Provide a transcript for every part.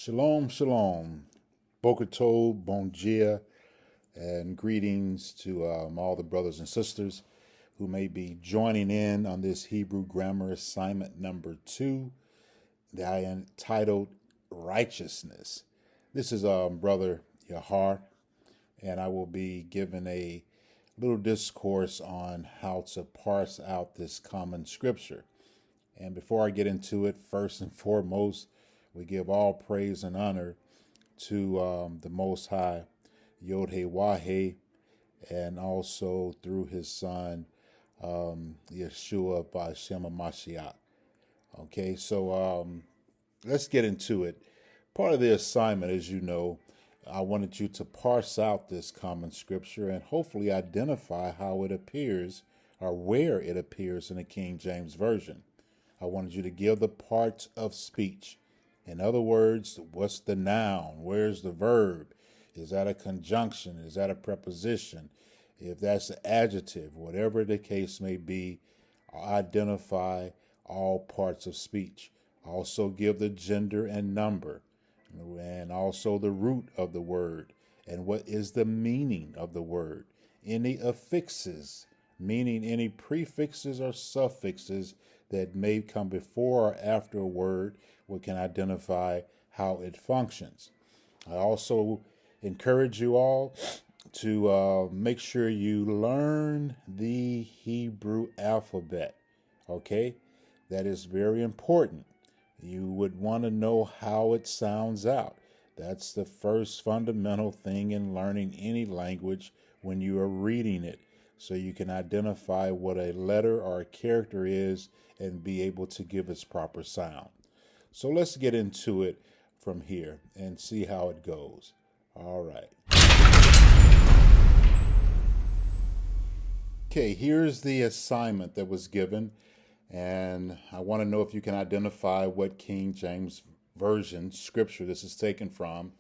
Shalom, shalom. Boker Tov, bon dia, and greetings to all the brothers and sisters who may be joining in on this Hebrew grammar assignment number 2 that I entitled Righteousness. This is Brother Yahar, and I will be giving a little discourse on how to parse out this common scripture. And before I get into it, first and foremost, we give all praise and honor to the Most High, Yod-Heh-Wah-Heh, and also through his son, Yeshua B'Shem HaMashiach. Okay, so let's get into it. Part of the assignment, as you know, I wanted you to parse out this common scripture and hopefully identify how it appears or where it appears in the King James Version. I wanted you to give the parts of speech. In other words, what's the noun? Where's the verb? Is that a conjunction? Is that a preposition? If that's an adjective, whatever the case may be, identify all parts of speech. Also give the gender and number, and also the root of the word, and what is the meaning of the word. Any affixes, meaning any prefixes or suffixes that may come before or after a word, we can identify how it functions. I also encourage you all to make sure you learn the Hebrew alphabet. Okay, that is very important. You would want to know how it sounds out. That's the first fundamental thing in learning any language when you are reading it, so you can identify what a letter or a character is and be able to give its proper sound. So let's get into it from here and see how it goes. All right. Okay, here's the assignment that was given, and I want to know if you can identify what King James Version scripture this is taken from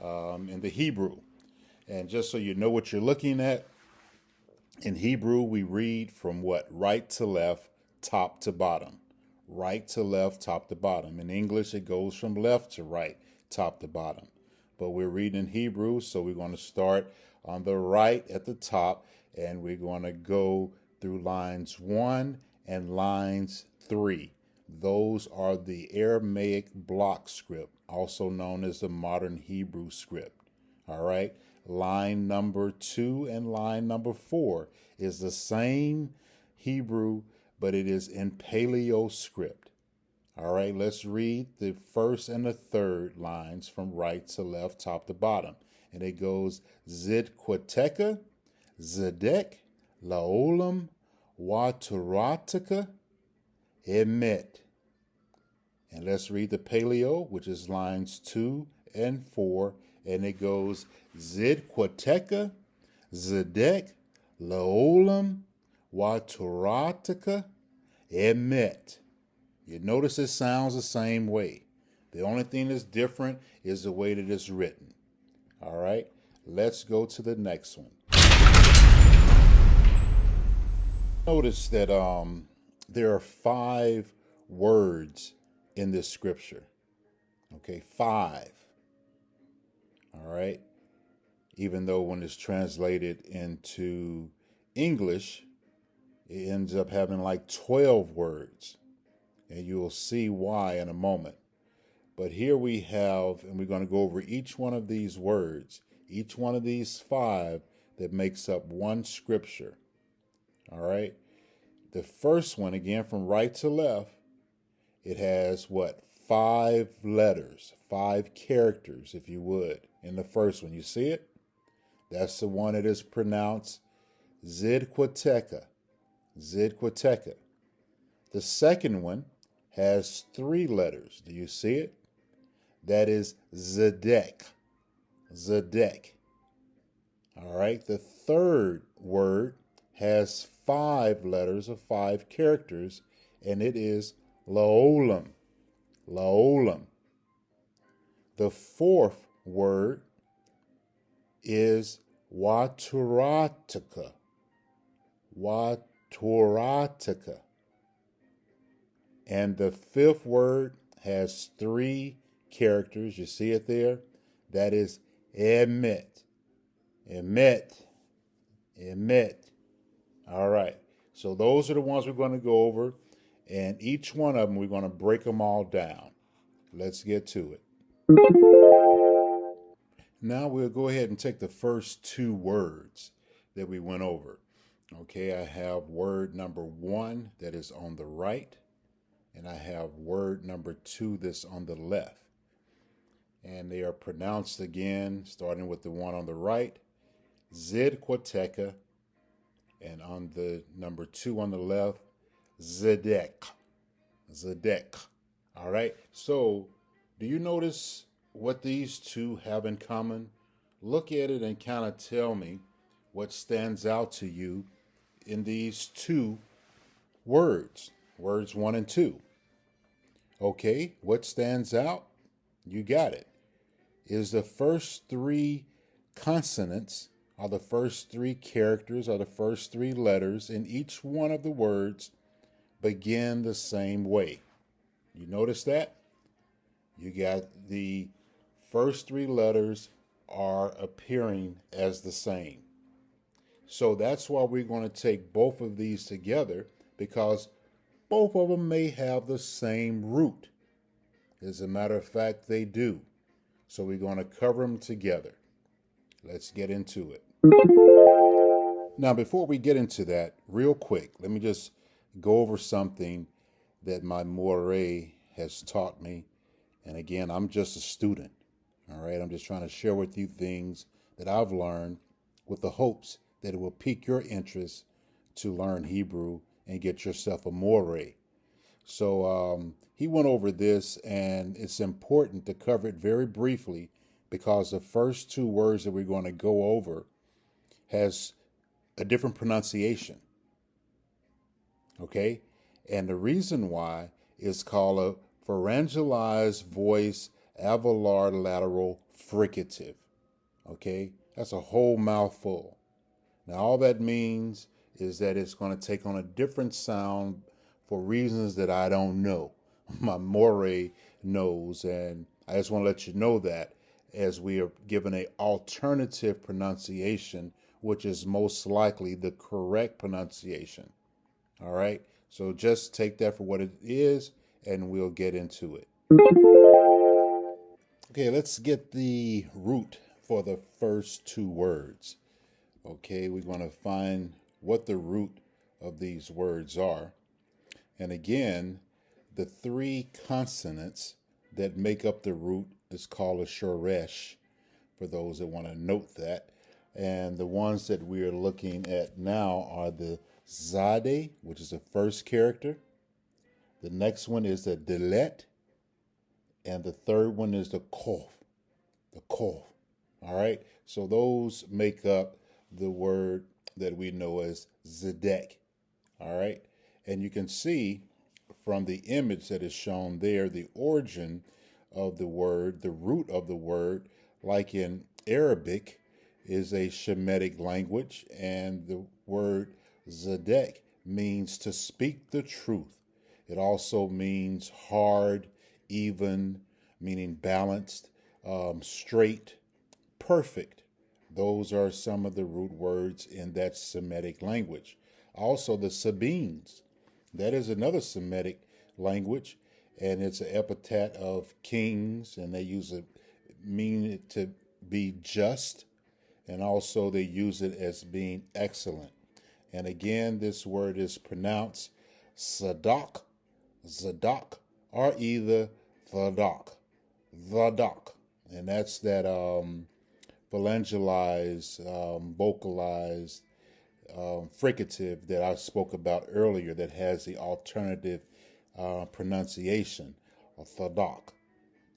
in the Hebrew. And just so you know what you're looking at, in Hebrew, we read from what? Right to left, top to bottom. Right to left, top to bottom. In English, it goes from left to right, top to bottom. But we're reading in Hebrew, so we're going to start on the right at the top, and we're going to go through lines 1 and lines 3. Those are the Aramaic block script, also known as the modern Hebrew script. All right. Line number 2 and line number 4 is the same Hebrew, but it is in Paleo script. All right, let's read the first and the third lines from right to left, top to bottom. And it goes Zidquateca, Zedek, Laolam, Waturataka, Emet. And let's read the Paleo, which is lines 2 and 4. And it goes Zidquateca, Zedek, Laolam, Waturataka, Emet. You notice it sounds the same way. The only thing that's different is the way that it's written. All right, let's go to the next one. Notice that there are 5 words in this scripture. Okay, 5. All right. Even though when it's translated into English, it ends up having like 12 words. And you'll see why in a moment. But here we have, and we're going to go over each one of these words, each one of these 5 that makes up one scripture. All right. The first one, again, from right to left, it has what? 5 letters, 5 characters, if you would. In the first one, you see it? That's the one that is pronounced Zidquateca. Zidquateca. The second one has 3 letters. Do you see it? That is Zedek. Zedek. All right. The third word has 5 letters of 5 characters, and it is Laolam. Laolam. The fourth word is Waturataka. Waturataka. And the fifth word has 3 characters. You see it there? That is emet. Emet. Emet. All right. So those are the ones we're going to go over. And each one of them, we're going to break them all down. Let's get to it. Now we'll go ahead and take the first two words that we went over. Okay, I have word number 1 that is on the right, and I have word number 2 that's on the left. And they are pronounced again, starting with the one on the right, Zidquateca, and on the number 2 on the left, Zedek. Zedek. All right, so do you notice what these two have in common? Look at it and kind of tell me what stands out to you in these two words 1 and 2. Okay, what stands out? You got it. Is the first 3 consonants, or the first 3 characters, or the first 3 letters in each one of the words begin the same way. You notice that? You got the first 3 letters are appearing as the same. So that's why we're going to take both of these together, because both of them may have the same root. As a matter of fact, they do. So we're going to cover them together. Let's get into it. Now, before we get into that, real quick, let me just go over something that my moire has taught me. And again, I'm just a student. All right, I'm just trying to share with you things that I've learned with the hopes that it will pique your interest to learn Hebrew and get yourself a moire. So he went over this, and it's important to cover it very briefly, because the first 2 words that we're going to go over has a different pronunciation. Okay, and the reason why is called a pharyngalized voice alveolar lateral fricative. Okay, that's a whole mouthful. Now, all that means is that it's going to take on a different sound for reasons that I don't know. My moire knows, and I just want to let you know that as we are given an alternative pronunciation, which is most likely the correct pronunciation. All right, so just take that for what it is, and we'll get into it. Okay, let's get the root for the first 2 words. Okay, we're going to find what the root of these words are. And again, the 3 consonants that make up the root is called a shoresh, for those that want to note that. And the ones that we are looking at now are the zade, which is the first character. The next one is the delet. And the third one is the kof. The kof. All right, so those make up the word that we know as zedek. All right, and you can see from the image that is shown there the origin of the word, the root of the word, like in Arabic, is a Shemitic language, and the word zedek means to speak the truth. It also means hard, even, meaning balanced, straight, perfect. Those are some of the root words in that Semitic language. Also, the Sabines. That is another Semitic language, and it's an epithet of kings, and they use it, mean it to be just, and also they use it as being excellent. And again, this word is pronounced Zadok, Zadok, or either Thadak, Thadak. And that's that phalangelized, vocalized fricative that I spoke about earlier that has the alternative pronunciation of Thadak,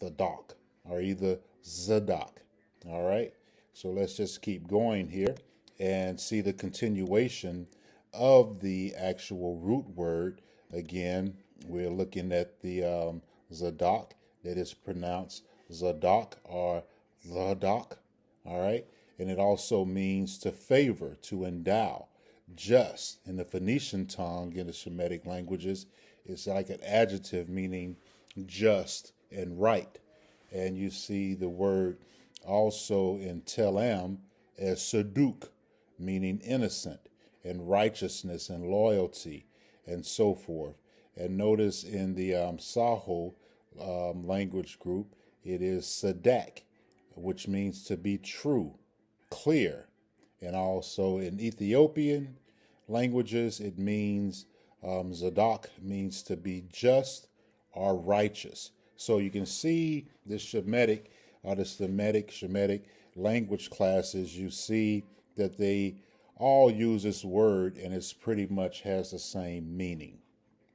Thadak, or either Zadok. All right, so let's just keep going here and see the continuation of the actual root word. Again, we're looking at the Zadok that is pronounced Zadok or Zadok. All right, and it also means to favor, to endow, just. In the Phoenician tongue, in the Shemitic languages, it's like an adjective meaning just and right. And you see the word also in Telam as Saduk, meaning innocent, and righteousness and loyalty, and so forth. And notice in the Saho language group, it is Sadak, which means to be true, clear. And also in Ethiopian languages, it means Zadok means to be just or righteous. So you can see the Shemitic or the Shemitic language classes, you see that they all use this word and it's pretty much has the same meaning.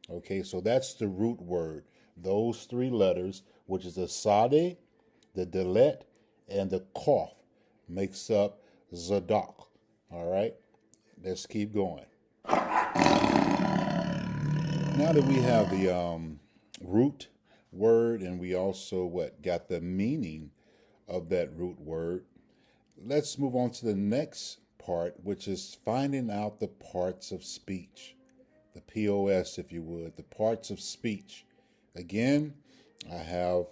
Okay, so that's the root word. Those three letters, which is the Sade, the Dalet, and the Kof, makes up Zadok. All right, let's keep going. Now that we have the root word and we also got the meaning of that root word, let's move on to the next part, which is finding out the parts of speech. The POS, if you would, the parts of speech. Again, I have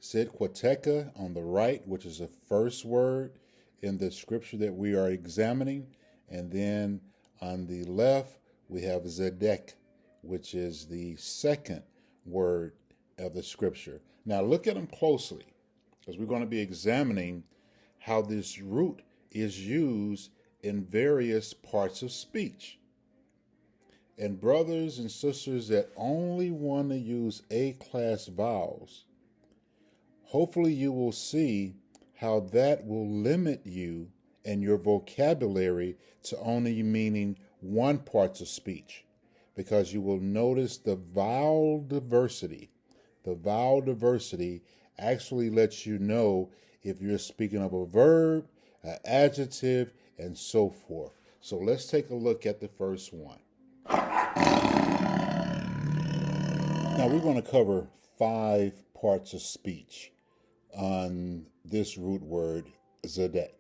Sidquateca on the right, which is the first word in the scripture that we are examining. And then on the left, we have Zedek, which is the second word of the scripture. Now look at them closely, because we're going to be examining how this root is used in various parts of speech. And brothers and sisters that only want to use A-class vowels, hopefully you will see how that will limit you and your vocabulary to only meaning one part of speech, because you will notice the vowel diversity. The vowel diversity actually lets you know if you're speaking of a verb, an adjective, and so forth. So let's take a look at the first one. Now we're going to cover 5 parts of speech on this root word, Zedek.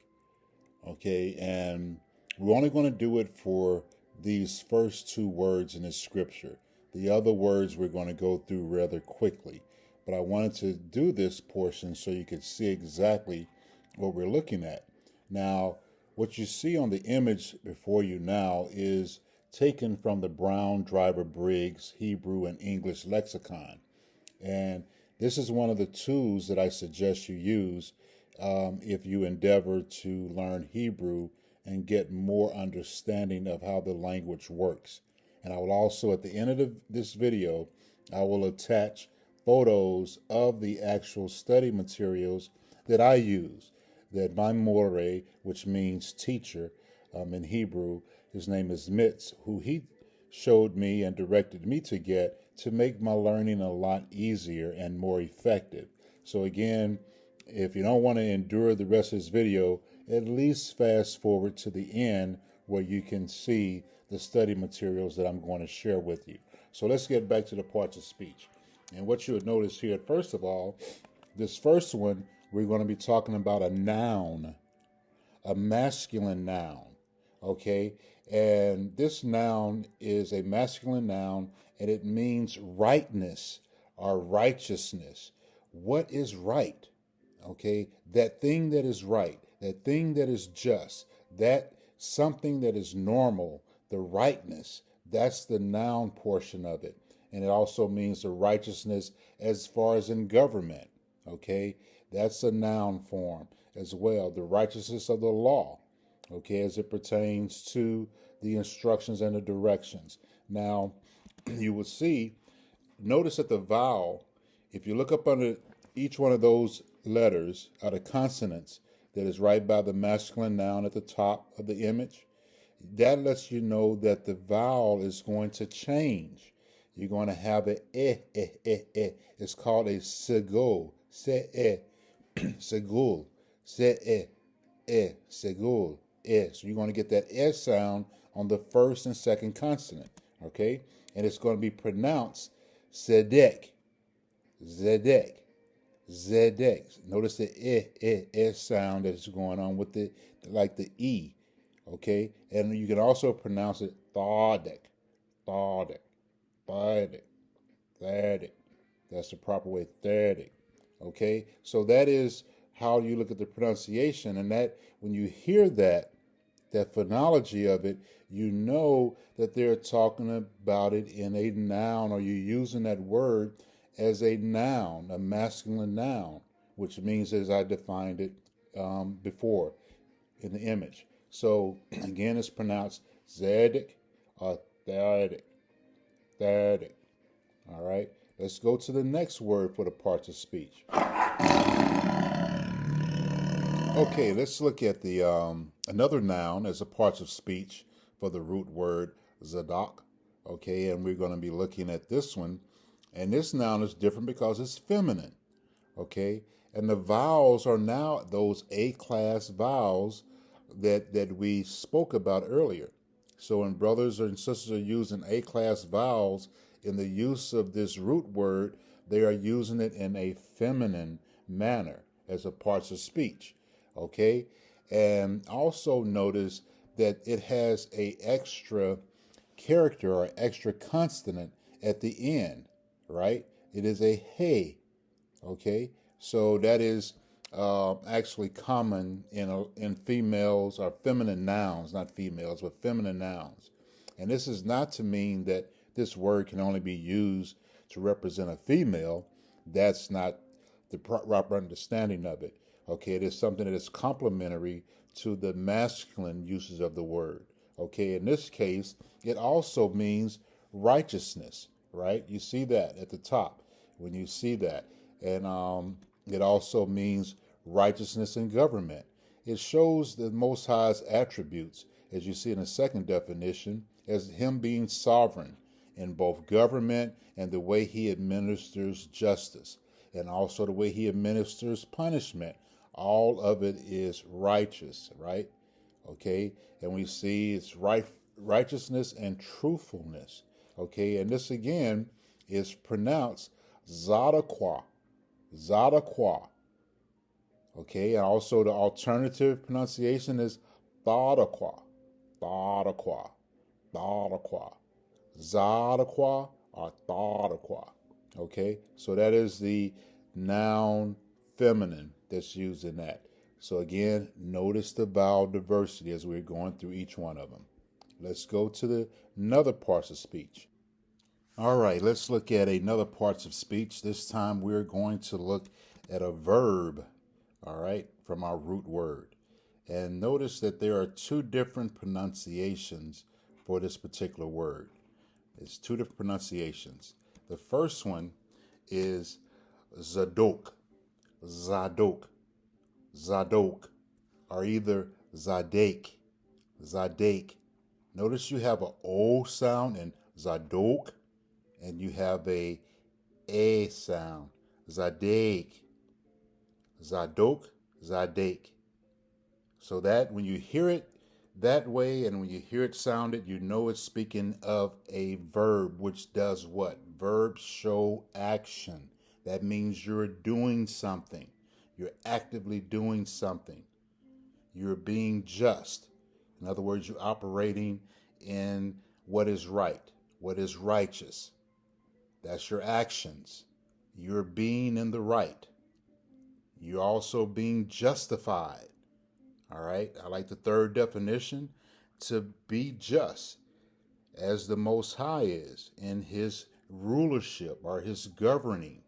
Okay, and we're only going to do it for these first 2 words in this scripture. The other words we're going to go through rather quickly. But I wanted to do this portion so you could see exactly what we're looking at. Now, what you see on the image before you now is taken from the Brown Driver Briggs Hebrew and English lexicon. And this is one of the tools that I suggest you use if you endeavor to learn Hebrew and get more understanding of how the language works. And I will also, at the end of this video, I will attach photos of the actual study materials that I use, that my more, which means teacher in Hebrew, his name is Mitz, who he showed me and directed me to get to make my learning a lot easier and more effective. So again, if you don't want to endure the rest of this video, at least fast forward to the end where you can see the study materials that I'm going to share with you. So let's get back to the parts of speech. And what you would notice here, first of all, this first one, we're going to be talking about a noun, a masculine noun. Okay, and this noun is a masculine noun, and it means rightness or righteousness. What is right? Okay, that thing that is right, that thing that is just, that something that is normal, the rightness, that's the noun portion of it. And it also means the righteousness as far as in government. Okay, that's a noun form as well. The righteousness of the law. Okay, as it pertains to the instructions and the directions. Now, you will see, notice that the vowel, if you look up under each one of those letters, are the consonants that is right by the masculine noun at the top of the image. That lets you know that the vowel is going to change. You're going to have an It's called a segul, segul, segul. So you're going to get that S sound on the first and second consonant, okay? And it's going to be pronounced Zedek, Zedek, Zedek. Notice the S sound that's going on with the, like the E, okay? And you can also pronounce it Thardik, Thardik, Thardik, Thardik. That's the proper way, Thardik, Okay, so that is how you look at the pronunciation, and that when you hear that phonology of it, you know that they're talking about it in a noun, or you're using that word as a noun, a masculine noun, which means as I defined it before in the image. So again, it's pronounced Zedic or Thadic. Thadic. All right. Let's go to the next word for the parts of speech. Okay, let's look at the another noun as a parts of speech for the root word Zadok. Okay, and we're going to be looking at this one, and this noun is different because it's feminine. Okay, and the vowels are now those A-class vowels that we spoke about earlier. So when brothers and sisters are using A-class vowels in the use of this root word, they are using it in a feminine manner as a parts of speech. Okay, and also notice that it has a extra character or extra consonant at the end, right? It is a hey. Okay, so that is actually common in females or feminine nouns, not females, but feminine nouns. And this is not to mean that this word can only be used to represent a female. That's not the proper understanding of it. Okay, it is something that is complementary to the masculine uses of the word. Okay, in this case, it also means righteousness, right? You see that at the top when you see that. And it also means righteousness in government. It shows the Most High's attributes, as you see in the second definition, as him being sovereign in both government and the way he administers justice, and also the way he administers punishment. All of it is righteous, right? Okay, and we see it's righteousness and truthfulness. Okay, and this again is pronounced Zadaqua. Zadaqua. Okay, and also the alternative pronunciation is Thadaqua. Thadaqua. Thadaqua. Zadaqua or Thadaqua. Okay, so that is the noun feminine that's used in that. So again, notice the vowel diversity as we're going through each one of them. Let's go to the another parts of speech. All right, let's look at another parts of speech. This time we're going to look at a verb, all right, from our root word. And notice that there are two different pronunciations for this particular word. It's two different pronunciations. The first one is Zadok, Zadok, Zadok, or either Zadek, Zadek. Notice you have an O sound in Zadok, and you have a sound, Zadek, Zadok, Zadek. So that when you hear it that way and when you hear it sounded, you know it's speaking of a verb, which does what? Verbs show action. That means you're doing something. You're actively doing something. You're being just. In other words, you're operating in what is right, what is righteous. That's your actions. You're being in the right. You're also being justified. All right. I like the third definition, to be just as the Most High is in his rulership or his governing.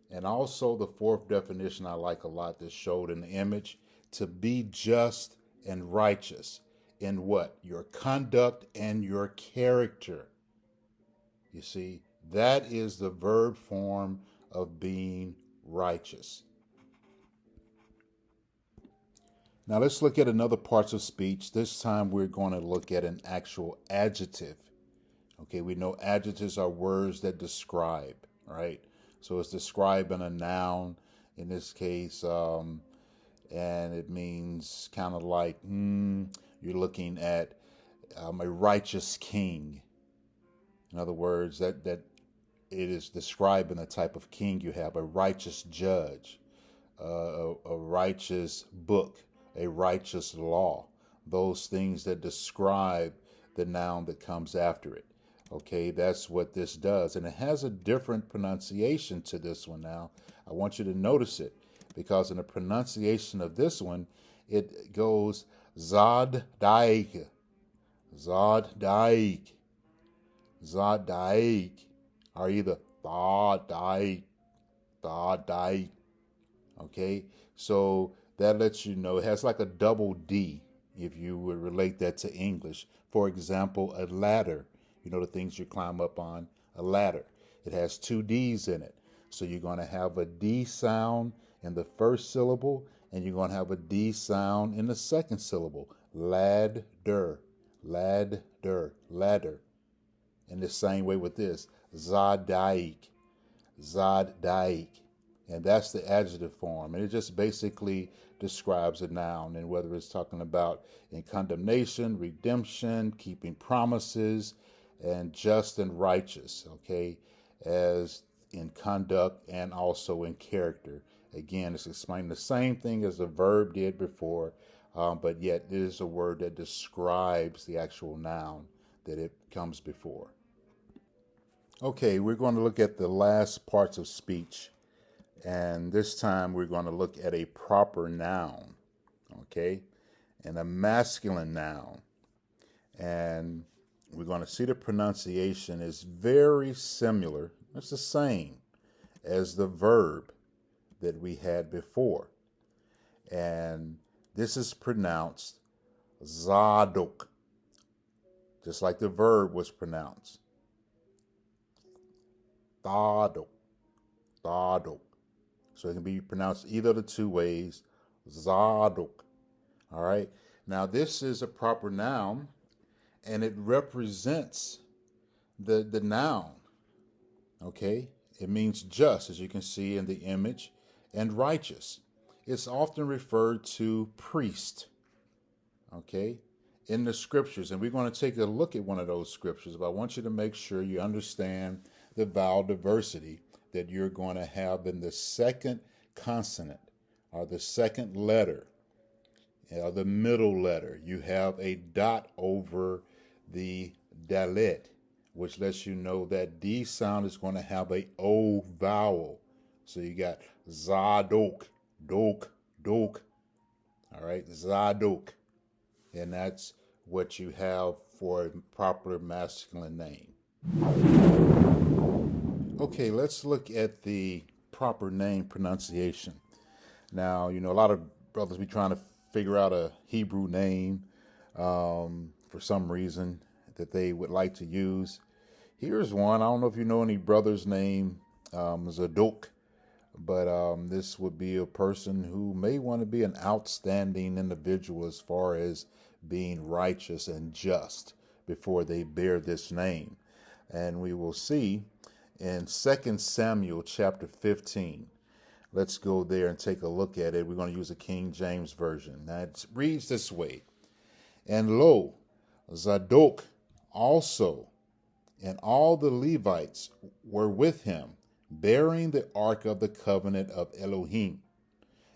And also the fourth definition I like a lot that's showed in the image, to be just and righteous in what? Your conduct and your character. You see, that is the verb form of being righteous. Now let's look at another parts of speech. This time we're going to look at an actual adjective. Okay, we know adjectives are words that describe, right? So it's describing a noun in this case, and it means kind of like you're looking at a righteous king. In other words, that it is describing the type of king you have, a righteous judge, a righteous book, a righteous law, those things that describe the noun that comes after it. Okay, that's what this does. And it has a different pronunciation to this one now. I want you to notice it because in the pronunciation of this one, it goes Zod Daik, Zod Daik, Zod Daik, or either Tha Daik, Tha Daik. Okay, so that lets you know it has like a double D if you would relate that to English. For example, a ladder, you know, the things you climb up on, a ladder. It has two D's in it. So you're going to have a D sound in the first syllable, and you're going to have a D sound in the second syllable. Ladder, ladder, ladder. In the same way with this, Zadaik, Zadaik. And that's the adjective form. And it just basically describes a noun. And whether it's talking about in condemnation, redemption, keeping promises, and just and righteous, okay, as in conduct and also in character. Again, it's explaining the same thing as the verb did before, but yet it is a word that describes the actual noun that it comes before. Okay, we're going to look at the last parts of speech. And this time we're going to look at a proper noun, okay, and a masculine noun. And we're going to see the pronunciation is very similar. It's the same as the verb that we had before. And this is pronounced Zadok, just like the verb was pronounced. Zadok, Zadok. So it can be pronounced either of the two ways, Zadok. All right. Now this is a proper noun, and it represents the noun. Okay. It means just, as you can see in the image, and righteous. It's often referred to priest. Okay. In the scriptures, and we're going to take a look at one of those scriptures, but I want you to make sure you understand the vowel diversity that you're going to have in the second consonant or the second letter or the middle letter. You have a dot over the dalet, which lets you know that D sound is going to have a O vowel. So you got Zadok, dok, dok. All right, Zadok. And that's what you have for a proper masculine name. Okay, let's look at the proper name pronunciation. Now, you know, a lot of brothers be trying to figure out a Hebrew name for some reason that they would like to use. Here's one. I don't know if you know any brothers named Zadok, but this would be a person who may want to be an outstanding individual as far as being righteous and just before they bear this name. And we will see in 2 Samuel chapter 15. Let's go there and take a look at it. We're going to use a King James Version. Now it reads this way. And lo, Zadok also and all the Levites were with him, bearing the ark of the covenant of Elohim.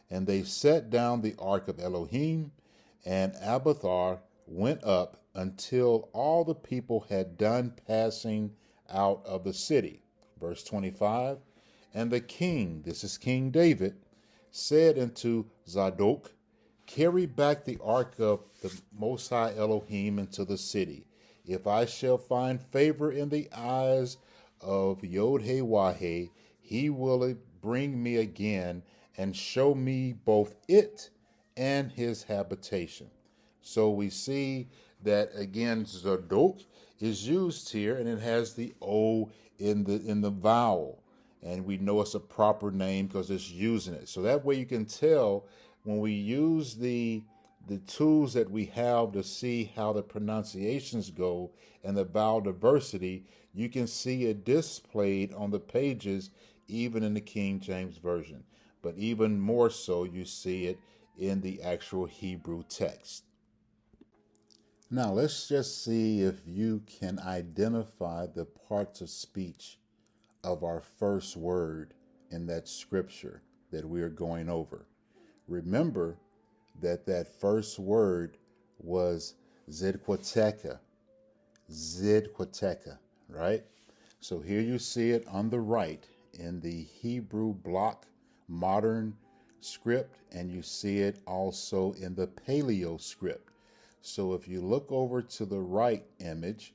And they set down the ark of Elohim, and Abiathar went up until all the people had done passing out of the city. Verse 25, and the king, this is King David, said unto Zadok, carry back the ark of the Most High Elohim into the city. If I shall find favor in the eyes of Yod-Heh-Wah-Heh, he will bring me again and show me both it and his habitation. So we see that again, Zadok is used here, and it has the O in the vowel, and we know it's a proper name because it's using it. So that way you can tell when we use the tools that we have to see how the pronunciations go and the vowel diversity, you can see it displayed on the pages even in the King James Version, but even more so you see it in the actual Hebrew text. Now let's just see if you can identify the parts of speech of our first word in that scripture that we are going over. Remember that first word was Zidquateka. Zidquateka. right? So here you see it on the right in the Hebrew block modern script, and you see it also in the Paleo script. So if you look over to the right image,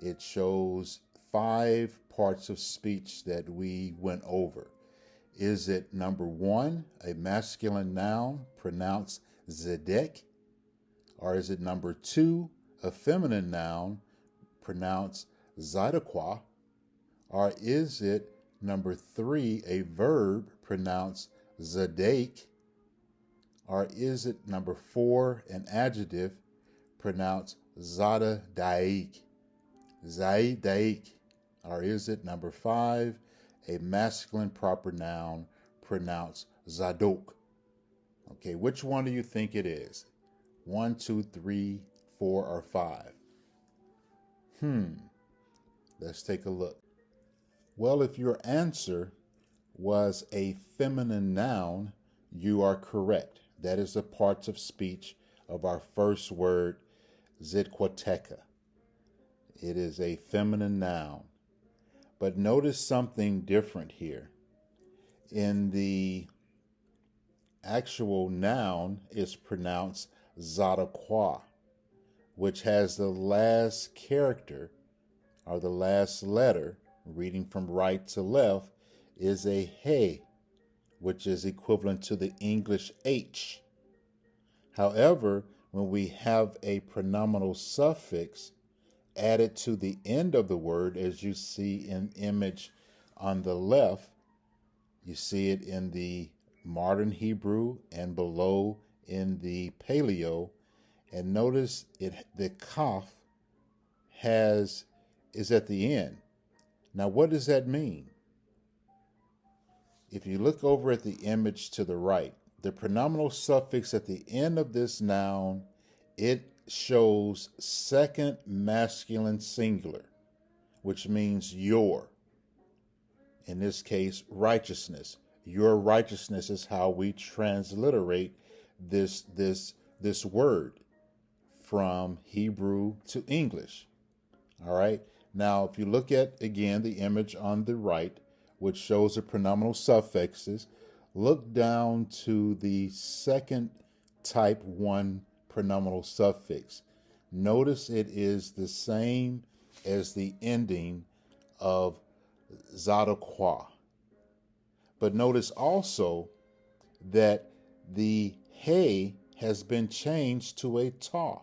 it shows 5 parts of speech that we went over. Is it number 1, a masculine noun pronounced zedek? Or is it number 2, a feminine noun pronounced zidakwa? Or is it number 3, a verb pronounced zadek? Or is it number 4, an adjective pronounced zada daik? Zaidaik? Or is it number 5, a masculine proper noun pronounced zadok? Okay, which one do you think it is? 1, 2, 3, 4, or 5? Let's take a look. Well, if your answer was a feminine noun, you are correct. That is the parts of speech of our first word, zidquateca. It is a feminine noun. But notice something different here. In the actual noun, it's pronounced zadakwa, which has the last character or the last letter, reading from right to left, is a he, which is equivalent to the English H. However, when we have a pronominal suffix added to the end of the word, as you see in image on the left, you see it in the modern Hebrew and below in the Paleo, and notice the kaf is at the end. Now, what does that mean? If you look over at the image to the right, the pronominal suffix at the end of this noun, it shows second masculine singular, which means your. In this case, righteousness. Your righteousness is how we transliterate this word from Hebrew to English. All right. Now, if you look at, again, the image on the right, which shows the pronominal suffixes, look down to the second type 1 pronominal suffix. Notice it is the same as the ending of zadakwa. But notice also that the he has been changed to a ta,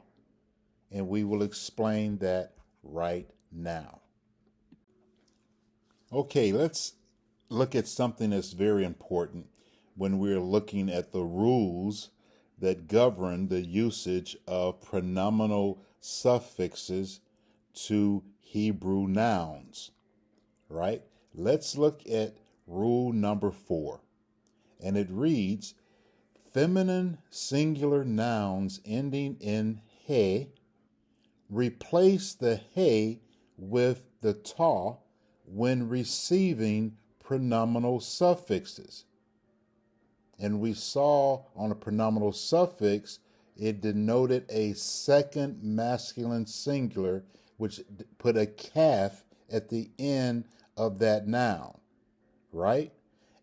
and we will explain that right now. Okay, let's look at something that's very important when we're looking at the rules that govern the usage of pronominal suffixes to Hebrew nouns, right? Let's look at rule number 4, and it reads, feminine singular nouns ending in he, replace the he with the ta when receiving pronominal suffixes. And we saw on a pronominal suffix, it denoted a second masculine singular, which put a kaf at the end of that noun, right?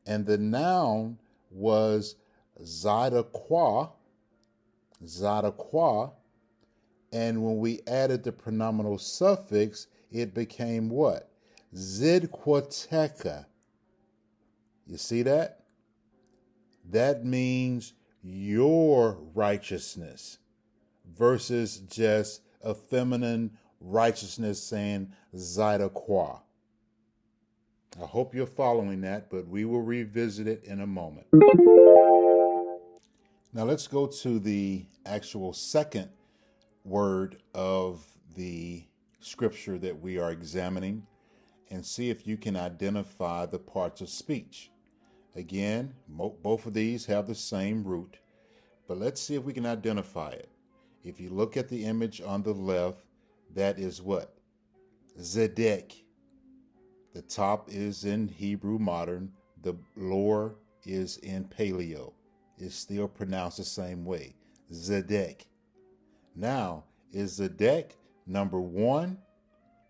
And the noun was zadakwa, and when we added the pronominal suffix, it became what? Zidquateca. You see that? That means your righteousness versus just a feminine righteousness saying zidakwa. I hope you're following that, but we will revisit it in a moment. Now let's go to the actual second word of the scripture that we are examining and see if you can identify the parts of speech. Again, both of these have the same root, but let's see if we can identify it. If you look at the image on the left, that is what? Zedek. The top is in Hebrew modern. The lower is in Paleo. It's still pronounced the same way. Zedek. Now, is Zedek number 1,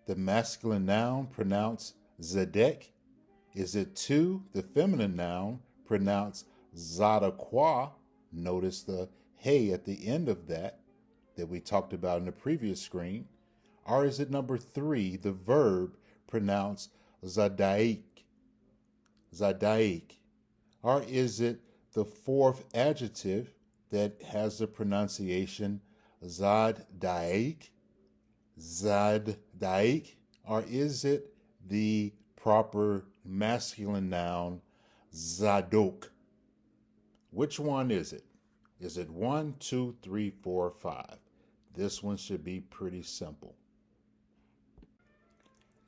the masculine noun pronounced Zedek? Is it 2, the feminine noun pronounced Zadakwa? Notice the hey at the end of that we talked about in the previous screen. Or is it number 3, the verb pronounced Zadaik? Zadaik. Or is it the 4th adjective that has the pronunciation Zaddaik? Zaddaik? Or is it the proper masculine noun Zadok? Which one is it? Is it 1, 2, 3, 4, 5? This one should be pretty simple.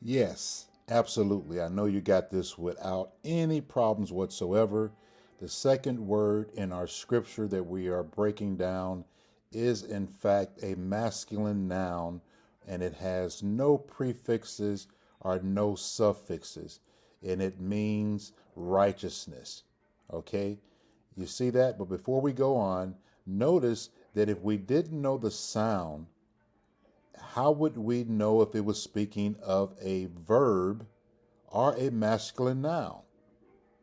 Yes, absolutely. I know you got this without any problems whatsoever. The second word in our scripture that we are breaking down is in fact a masculine noun, and it has no prefixes or no suffixes, and it means righteousness. Okay? You see that? But before we go on, notice that if we didn't know the sound, how would we know if it was speaking of a verb or a masculine noun?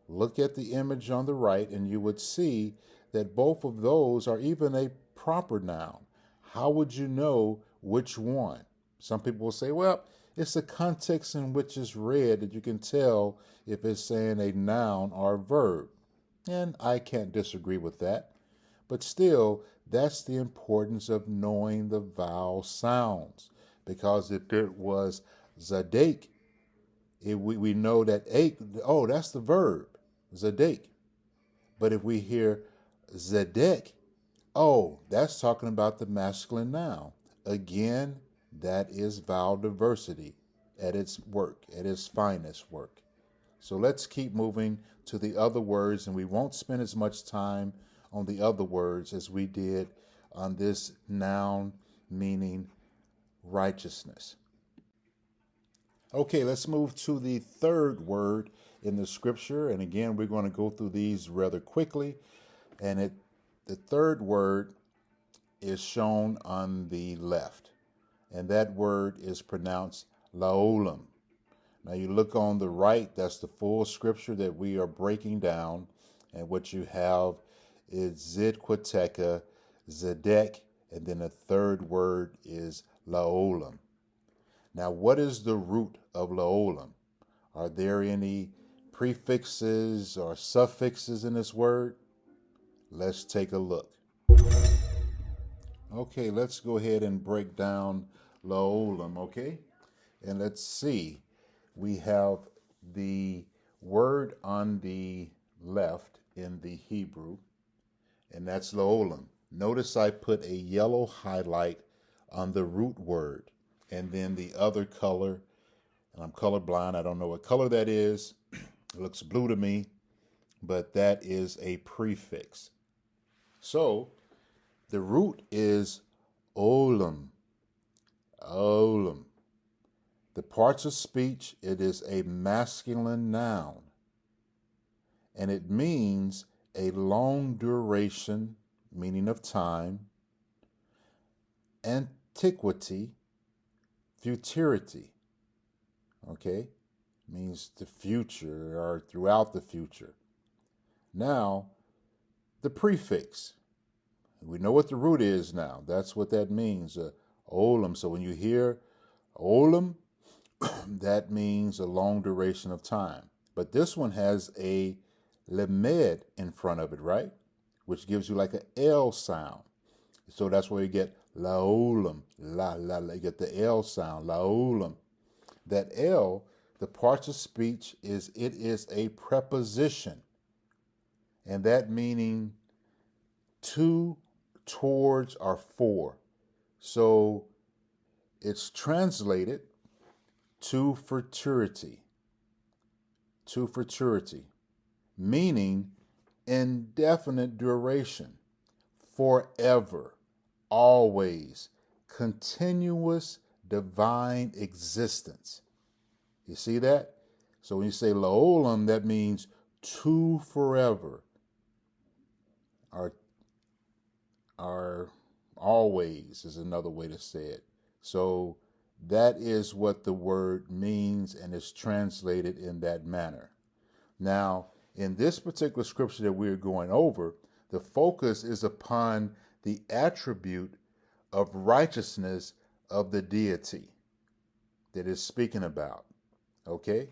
Look at the image on the right and you would see that both of those are even a proper noun. How would you know which one? Some people will say, well, it's the context in which it's read that you can tell if it's saying a noun or a verb. And I can't disagree with that. But still, that's the importance of knowing the vowel sounds. Because if it was Zadek, we know that that's the verb, Zadek. But if we hear Zedek, that's talking about the masculine noun. Again, that is vowel diversity at its work, at its finest work. So let's keep moving to the other words, and we won't spend as much time on the other words as we did on this noun meaning righteousness. Okay, let's move to the third word in the scripture. And again, we're going to go through these rather quickly. And the third word is shown on the left. And that word is pronounced laolam. Now you look on the right, that's the full scripture that we are breaking down. And what you have is Zidquateka, Zedek, and then the third word is laolam. Now, what is the root of laolam? Are there any prefixes or suffixes in this word? Let's take a look. Okay, let's go ahead and break down laolam, okay? And let's see. We have the word on the left in the Hebrew, and that's laolam. Notice I put a yellow highlight on the root word, and then the other color, and I'm colorblind, I don't know what color that is. It looks blue to me, but that is a prefix. So the root is olam. Olam. The parts of speech, it is a masculine noun, and it means a long duration, meaning of time, antiquity, futurity. Okay? Means the future or throughout the future. Now, the prefix. We know what the root is now. That's what that means, olam. So when you hear olam, that means a long duration of time. But this one has a lemed in front of it, right? Which gives you like an L sound. So that's where you get laolam, you get the L sound, laolam. That L, the parts of speech it is a preposition. And that meaning to, towards, or for. So it's translated to futurity, meaning indefinite duration, forever, always, continuous divine existence. You see that? So when you say laolam, that means to forever, or always is another way to say it. So That is what the word means and is translated in that manner. Now, in this particular scripture that we're going over, the focus is upon the attribute of righteousness of the deity that is speaking about. Okay?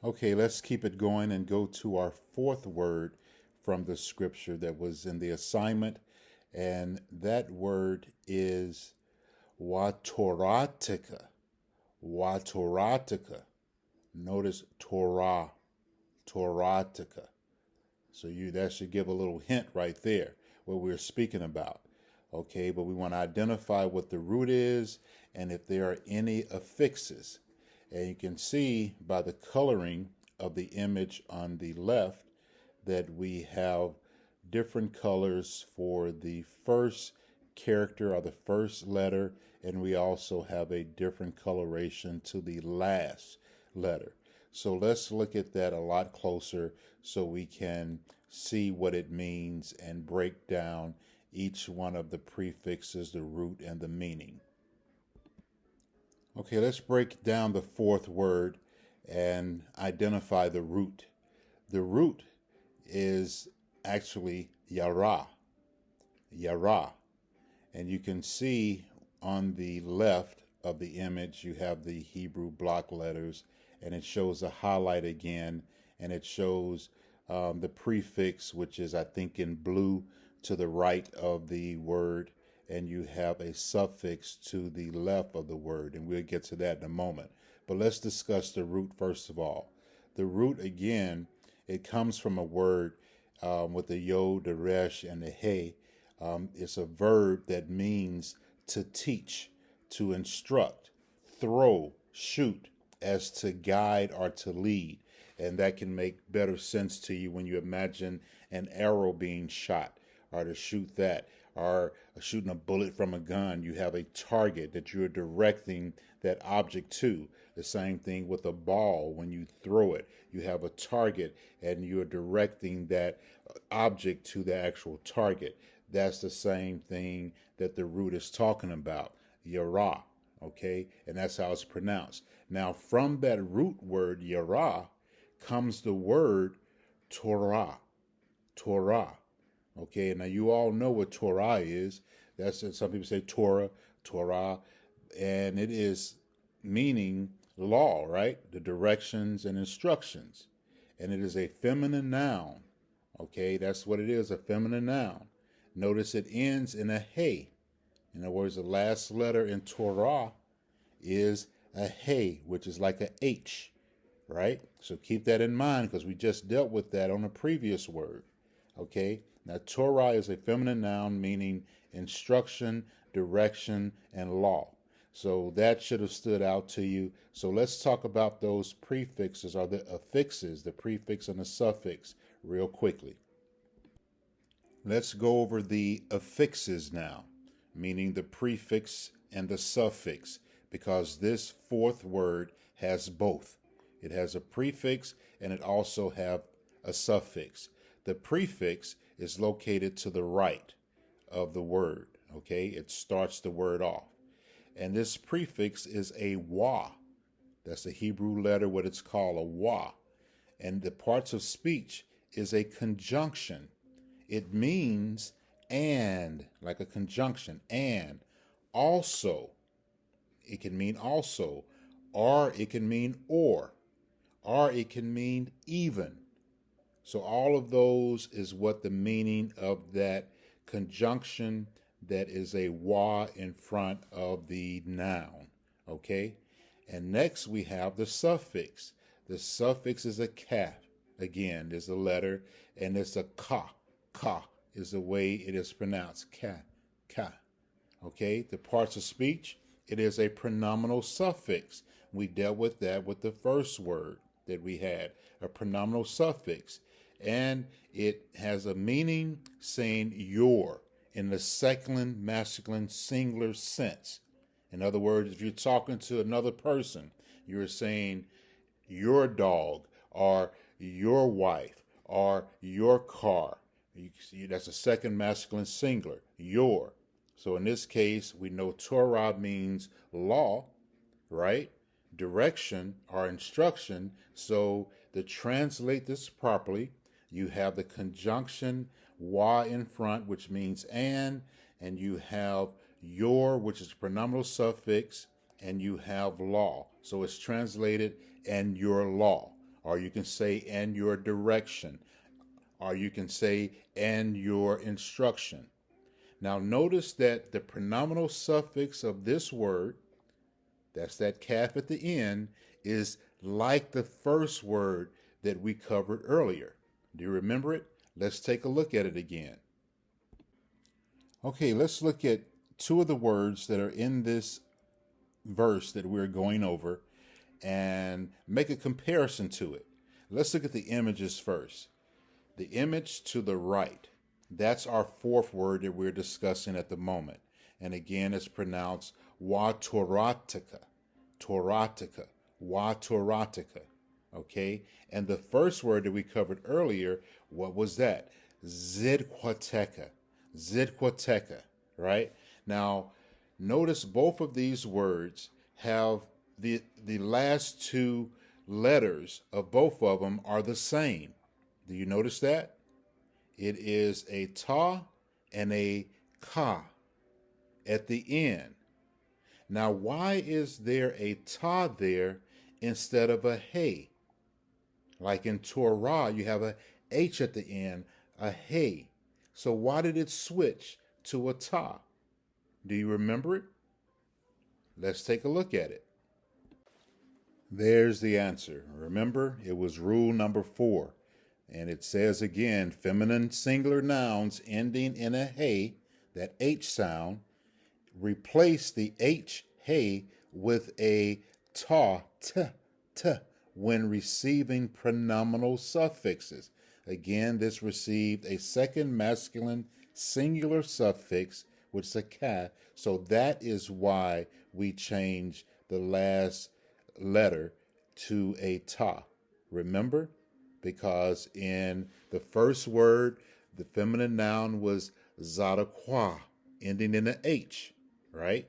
Okay, let's keep it going and go to our fourth word from the scripture that was in the assignment. And that word is watoratica. Watoratica. Notice Torah. Toratica. So that should give a little hint right there what we're speaking about. Okay, but we want to identify what the root is and if there are any affixes. And you can see by the coloring of the image on the left that we have different colors for the first character or the first letter, and we also have a different coloration to the last letter. So let's look at that a lot closer so we can see what it means and break down each one of the prefixes, the root, and the meaning. Okay, let's break down the fourth word and identify the root. The root is actually yara. Yara. And you can see on the left of the image, you have the Hebrew block letters, and it shows a highlight again, and it shows the prefix, which is, I think, in blue to the right of the word, and you have a suffix to the left of the word, and we'll get to that in a moment. But let's discuss the root first of all. The root, again, it comes from a word with the yod, the resh, and the he. It's a verb that means to teach, to instruct, throw, shoot, as to guide or to lead. And that can make better sense to you when you imagine an arrow being shot, or to shoot that, or shooting a bullet from a gun. You have a target that you're directing that object to. The same thing with a ball. When you throw it, you have a target and you're directing that object to the actual target. That's the same thing that the root is talking about, yara, okay? And that's how it's pronounced. Now, from that root word, yara, comes the word Torah. Torah. Okay, now you all know what Torah is. That's some people say Torah, Torah, and it is meaning law, right? The directions and instructions. And it is a feminine noun. Okay, that's what it is, a feminine noun. Notice it ends in a he. In other words, the last letter in Torah is a he, which is like a H, right? So keep that in mind because we just dealt with that on a previous word. Okay, now Torah is a feminine noun meaning instruction, direction, and law. So that should have stood out to you. So let's talk about those prefixes or the affixes, the prefix and the suffix, real quickly. Let's go over the affixes now, meaning the prefix and the suffix, because this fourth word has both. It has a prefix and it also has a suffix. The prefix is located to the right of the word, okay? It starts the word off. And this prefix is a wa. That's the Hebrew letter, what it's called, a wa. And the parts of speech is a conjunction. It means and, like a conjunction, and. Also, it can mean also, or it can mean or it can mean even. So all of those is what the meaning of that conjunction that is a wa in front of the noun, okay? And next we have the suffix. The suffix is a ka. Again, there's a letter, and it's a ka. Ka is the way it is pronounced, ka. Okay, the parts of speech, it is a pronominal suffix. We dealt with that with the first word that we had, a pronominal suffix. And it has a meaning saying your in the second masculine singular sense. In other words, if you're talking to another person, you're saying your dog or your wife or your car. That's a second masculine singular, your. So in this case, we know Torah means law, right? Direction or instruction. So to translate this properly, you have the conjunction wa in front, which means and you have your, which is pronominal suffix, and you have law. So it's translated and your law, or you can say and your direction, or you can say and your instruction. Now notice that the pronominal suffix of this word, that's that calf at the end, is like the first word that we covered earlier. Do you remember it? Let's take a look at it again. Okay, let's look at two of the words that are in this verse that we're going over and make a comparison to it. Let's look at the images first. The image to the right, that's our fourth word that we're discussing at the moment. And again, it's pronounced wa toratica, toratica, wa toratica. Okay? And the first word that we covered earlier, what was that? Zidquateca, zidquateca, right? Now, notice both of these words have the last two letters of both of them are the same. Do you notice that? It is a ta and a ka at the end. Now, why is there a ta there instead of a hey? Like in Torah, you have a h at the end, a hey. So why did it switch to a ta? Do you remember it? Let's take a look at it. There's the answer. Remember, it was rule number 4. And it says again, feminine singular nouns ending in a hey, that H sound, replace the H hey with a ta, t, when receiving pronominal suffixes. Again, this received a second masculine singular suffix, which is a ka. So that is why we change the last letter to a ta. Remember? Because in the first word, the feminine noun was zadaqua, ending in an H, right?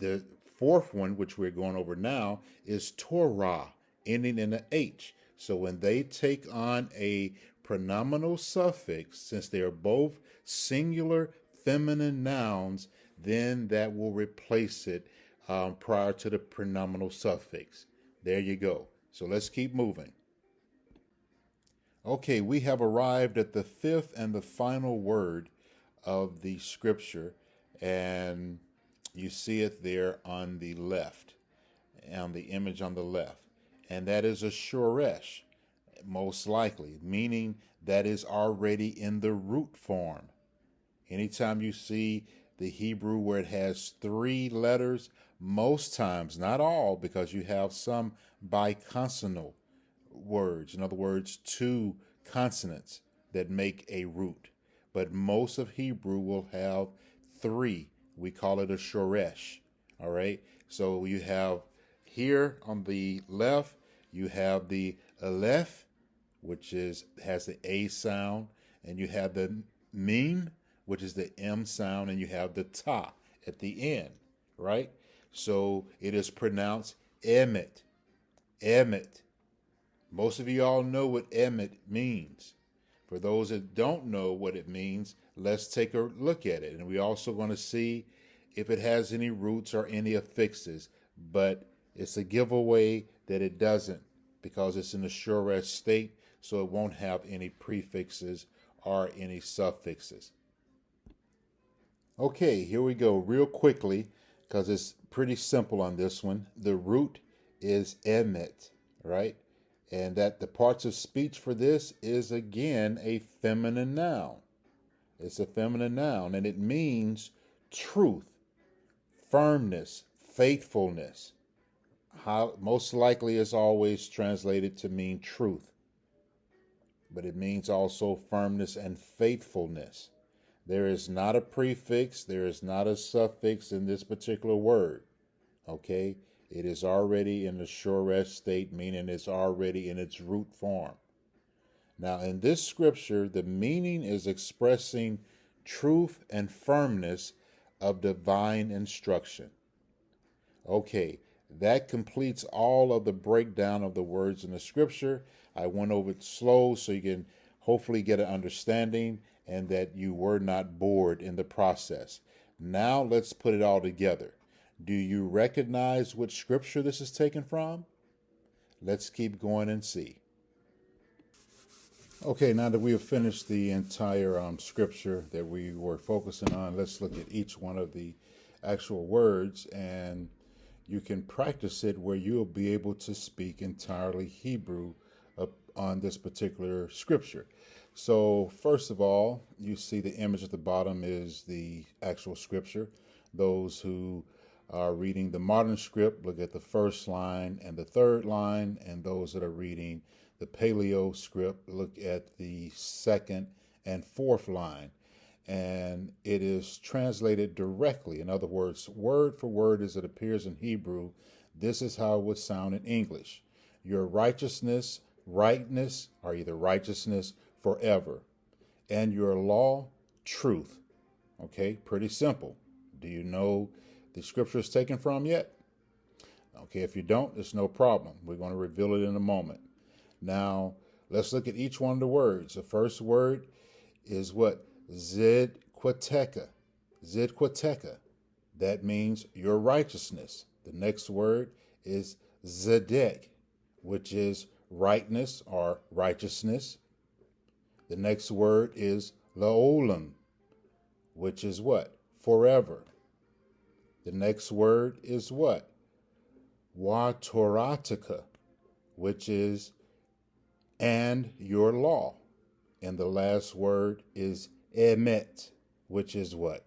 The fourth one, which we're going over now, is Torah, ending in an H. So when they take on a pronominal suffix, since they are both singular feminine nouns, then that will replace it prior to the pronominal suffix. There you go. So let's keep moving. Okay, we have arrived at the fifth and the final word of the scripture, and you see it there on the left, on the image on the left, and that is a shoresh, most likely, meaning that is already in the root form. Anytime you see the Hebrew where it has 3 letters, most times, not all, because you have some biconsonant words, in other words, 2 consonants that make a root, but most of Hebrew will have 3. We call it a shoresh. All right, so you have here on the left, you have the aleph, which has the a sound, and you have the mim, which is the m sound, and you have the ta at the end, right? So it is pronounced emet, emet. Most of you all know what emet means. For those that don't know what it means, let's take a look at it. And we're also going to see if it has any roots or any affixes. But it's a giveaway that it doesn't, because it's in the shoresh state, so it won't have any prefixes or any suffixes. Okay, here we go real quickly, because it's pretty simple on this one. The root is emet, right? And that the parts of speech for this is, again, a feminine noun. It's a feminine noun, and it means truth, firmness, faithfulness. How most likely is always translated to mean truth, but it means also firmness and faithfulness. There is not a prefix, there is not a suffix in this particular word. Okay? It is already in the shoresh state, meaning it's already in its root form. Now, in this scripture, the meaning is expressing truth and firmness of divine instruction. Okay, that completes all of the breakdown of the words in the scripture. I went over it slow so you can hopefully get an understanding and that you were not bored in the process. Now let's put it all together. Do you recognize which scripture this is taken from? Let's keep going and see. Okay, now that we have finished the entire scripture that we were focusing on, let's look at each one of the actual words, and you can practice it where you'll be able to speak entirely Hebrew on this particular scripture. So first of all, you see the image at the bottom is the actual scripture. Those who are reading the modern script look at the first line and the third line, and those that are reading the Paleo script look at the second and fourth line. And it is translated directly. In other words, word for word as it appears in Hebrew, this is how it would sound in English. Your righteousness, rightness, or either righteousness forever, and your law, truth. Okay, pretty simple. Do you know the scripture is taken from yet? Okay, if you don't, it's no problem. We're going to reveal it in a moment. Now, let's look at each one of the words. The first word is what? Zidquateka. Zidquateka. That means your righteousness. The next word is Zedek, which is rightness or righteousness. The next word is Laolam, which is what? Forever. The next word is what? Watoratica, which is and your law. And the last word is emet, which is what?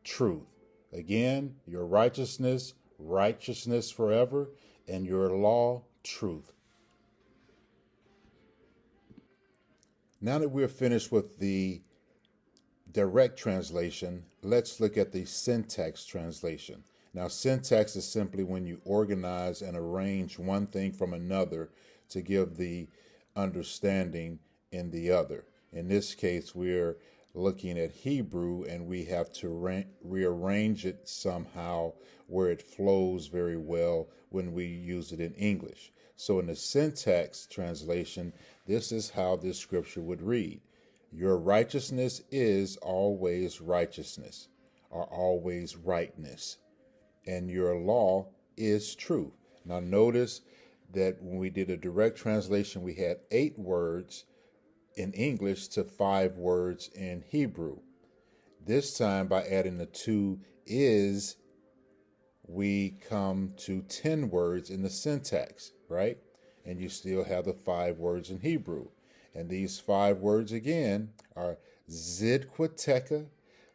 Truth. Again, your righteousness, righteousness forever, and your law, truth. Now that we're finished with the direct translation, let's look at the syntax translation. Now, syntax is simply when you organize and arrange one thing from another to give the understanding in the other. In this case, we're looking at Hebrew and we have to rearrange it somehow where it flows very well when we use it in English. So in the syntax translation, this is how this scripture would read. Your righteousness is always righteousness, or always rightness, and your law is truth. Now notice that when we did a direct translation, we had 8 words in English to 5 words in Hebrew. This time, by adding the 2 is, we come to 10 words in the syntax, right? And you still have the 5 words in Hebrew. And these 5 words again are Zidquateka,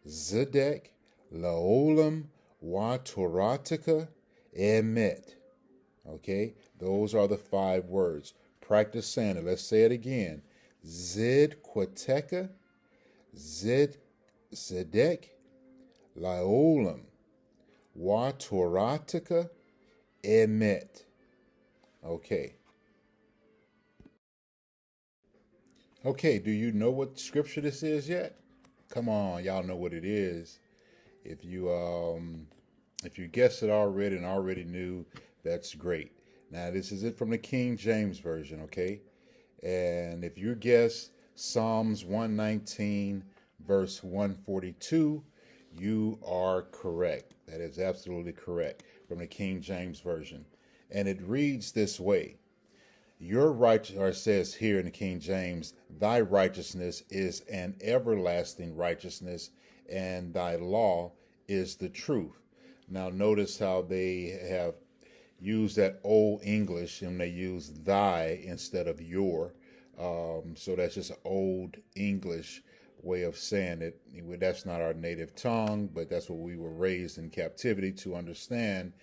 Zedek, Laolam, Watoratica, Emet. Okay, those are the 5 words. Practice saying it. Let's say it again. Zidquateka, Zedek, Laolam, Watoratica, Emet. Okay. Okay, do you know what scripture this is yet? Come on, y'all know what it is. If you guessed it already and already knew, that's great. Now, this is it from the King James Version, okay? And if you guess Psalms 119, verse 142, you are correct. That is absolutely correct from the King James Version. And it reads this way. Your righteous, or it says here in the King James, thy righteousness is an everlasting righteousness, and thy law is the truth. Now notice how they have used that old English and they use thy instead of your. So that's just an old English way of saying it. That's not our native tongue, but that's what we were raised in captivity to understand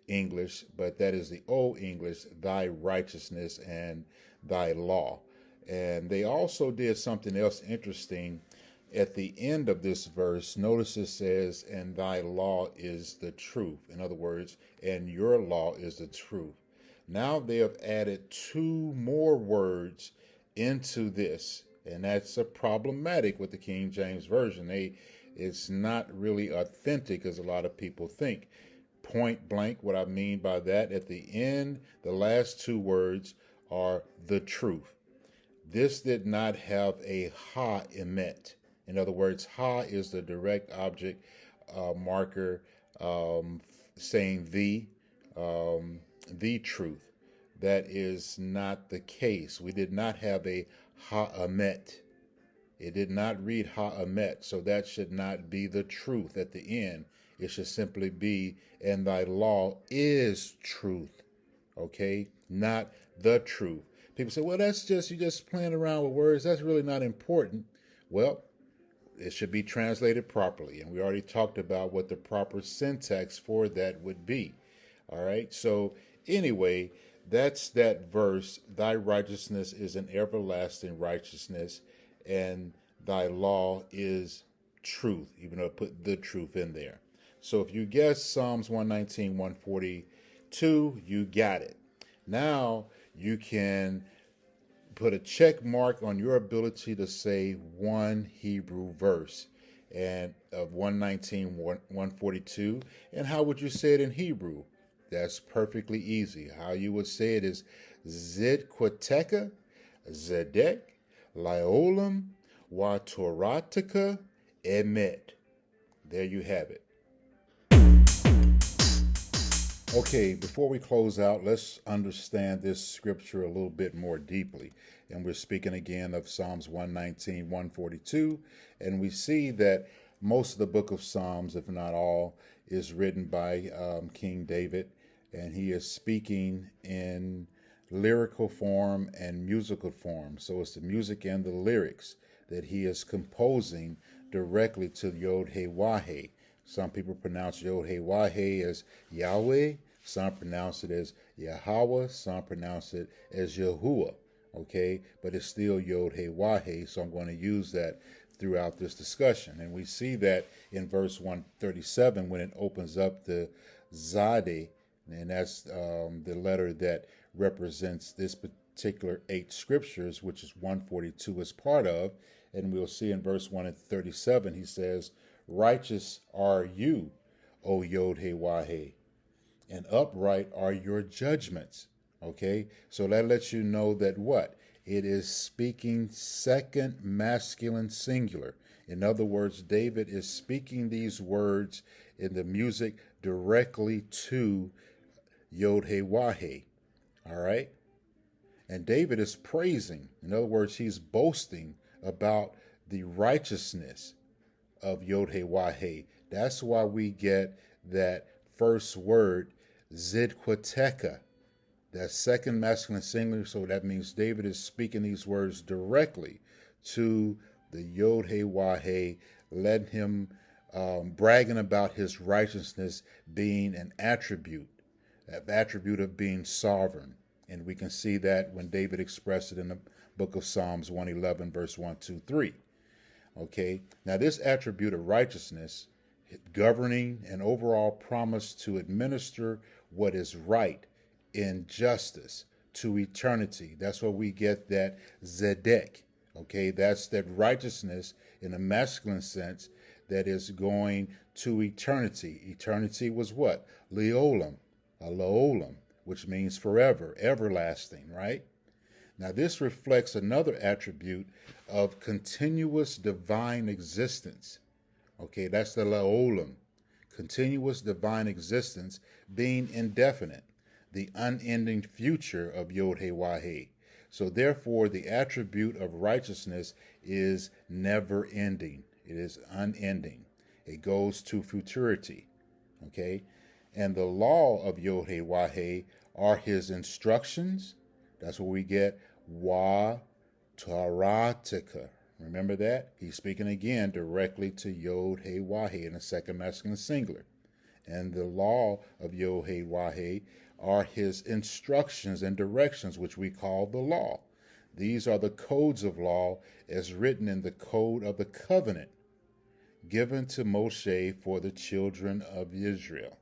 English. But that is the old English, thy righteousness and thy law. And they also did something else interesting at the end of this verse. Notice it says, and thy law is the truth. In other words, and your law is the truth. Now they have added 2 more words into this, and that's problematic with the King James Version. It's not really authentic as a lot of people think. Point blank, what I mean by that, at the end, the last two words are the truth. This did not have a ha emet. In other words, ha is the direct object marker um, saying the truth. That is not the case. We did not have a ha emet. It did not read ha'amet, so that should not be the truth at the end. It should simply be, and thy law is truth, okay? Not the truth. People say, well, that's just, you're just playing around with words. That's really not important. Well, it should be translated properly, and we already talked about what the proper syntax for that would be, all right? So anyway, that's that verse. Thy righteousness is an everlasting righteousness, and thy law is truth, even though I put the truth in there. So if you guess Psalms 119, 142, you got it. Now you can put a check mark on your ability to say one Hebrew verse and of 119, 142. And how would you say it in Hebrew? That's perfectly easy. How you would say it is Zidquateka, Zedek, Liolam, Watoratica, Emet. There you have it. Okay, before we close out, let's understand this scripture a little bit more deeply. And we're speaking again of Psalms 119, 142. And we see that most of the book of Psalms, if not all, is written by King David. And he is speaking in lyrical form and musical form. So it's the music and the lyrics that he is composing directly to Yod He Wahe. Some people pronounce Yod He Wahe as Yahweh. Some pronounce it as Yahweh. Some pronounce it as Yahuwah. Okay, but it's still Yod He Wahe. So I'm going to use that throughout this discussion. And we see that in verse 137 when it opens up the Zadeh, and that's the letter that represents this particular 8 scriptures, which is 142 is part of. And we'll see in verse 137, he says, righteous are you, O Yod He Wahe, and upright are your judgments. Okay, so that lets you know that what? It is speaking second masculine singular. In other words, David is speaking these words in the music directly to Yod He Wahe. All right, and David is praising. In other words, he's boasting about the righteousness of Yod He Wahe. That's why we get that first word, Zidquateka, that second masculine singular. So that means David is speaking these words directly to the Yod He Wahe, letting him bragging about his righteousness being an attribute of being sovereign. And we can see that when David expressed it in the book of Psalms 111, verse 1, 2, 3. Okay, now this attribute of righteousness, governing an overall promise to administer what is right in justice to eternity. That's where we get that Zedek. Okay, that's that righteousness in a masculine sense that is going to eternity. Eternity was what? Leolam, Laolam, which means forever, everlasting, right? Now, this reflects another attribute of continuous divine existence. Okay, that's the Laolam, continuous divine existence being indefinite, the unending future of Yod He Wahe. So therefore, the attribute of righteousness is never ending. It is unending. It goes to futurity. Okay, and the law of Yod He Wahe are his instructions. That's where we get Wa Taratika. Remember that? He's speaking again directly to Yod He Wahe in the second masculine singular. And the law of Yod He Wahe are his instructions and directions, which we call the law. These are the codes of law as written in the code of the covenant given to Moshe for the children of Israel.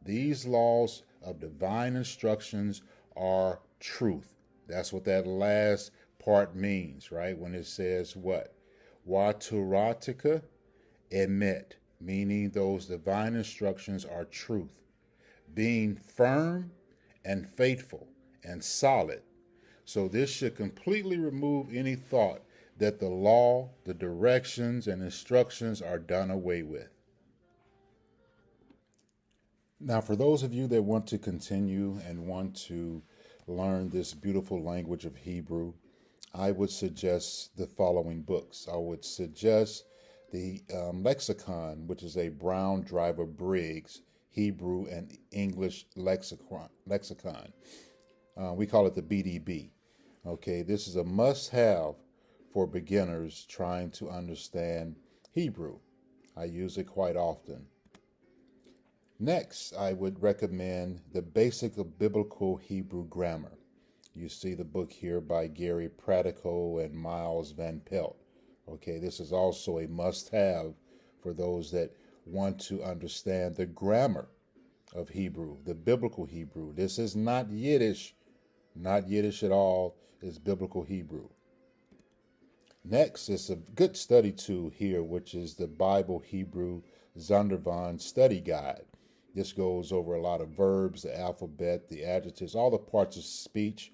These laws of divine instructions are truth. That's what that last part means, right? When it says what? Waturatika emet, meaning those divine instructions are truth, being firm and faithful and solid. So this should completely remove any thought that the law, the directions, and instructions are done away with. Now, for those of you that want to continue and want to learn this beautiful language of Hebrew, I would suggest the following books. I would suggest the Lexicon, which is a Brown Driver Briggs Hebrew and English lexicon. We call it the BDB. Okay, this is a must-have for beginners trying to understand Hebrew. I use it quite often. Next, I would recommend The Basic of Biblical Hebrew Grammar. You see the book here by Gary Pratico and Miles Van Pelt. Okay, this is also a must-have for those that want to understand the grammar of Hebrew, the biblical Hebrew. This is not Yiddish at all. It's biblical Hebrew. Next is a good study tool here, which is the Bible Hebrew Zondervan Study Guide. This goes over a lot of verbs, the alphabet, the adjectives, all the parts of speech,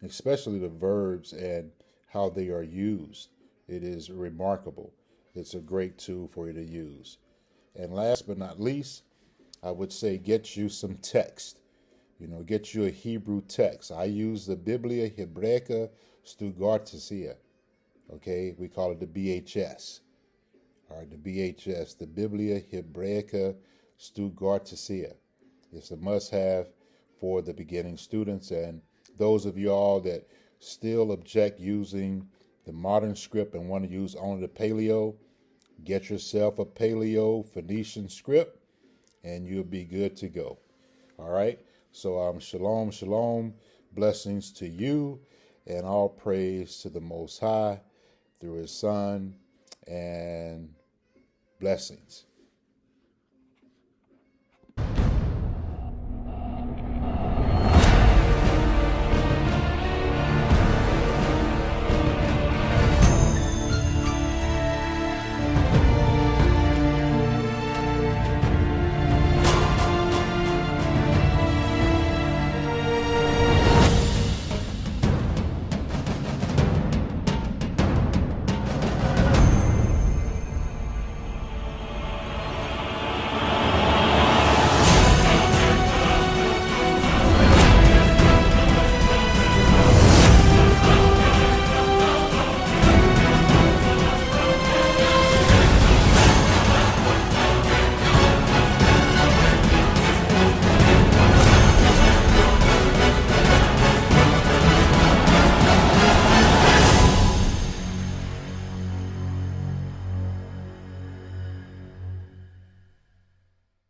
especially the verbs and how they are used. It is remarkable. It's a great tool for you to use. And last but not least, I would say get you some text. Get you a Hebrew text. I use the Biblia Hebraica Stuttgartisia. Okay, we call it the BHS. All right, the BHS, the Biblia Hebraica Stuttgartisia. It's a must-have for the beginning students and those of you all that still object using the modern script and want to use only the Paleo. Get yourself a Paleo Phoenician script and you'll be good to go. All right. So shalom, shalom. Blessings to you and all praise to the Most High through his Son and blessings.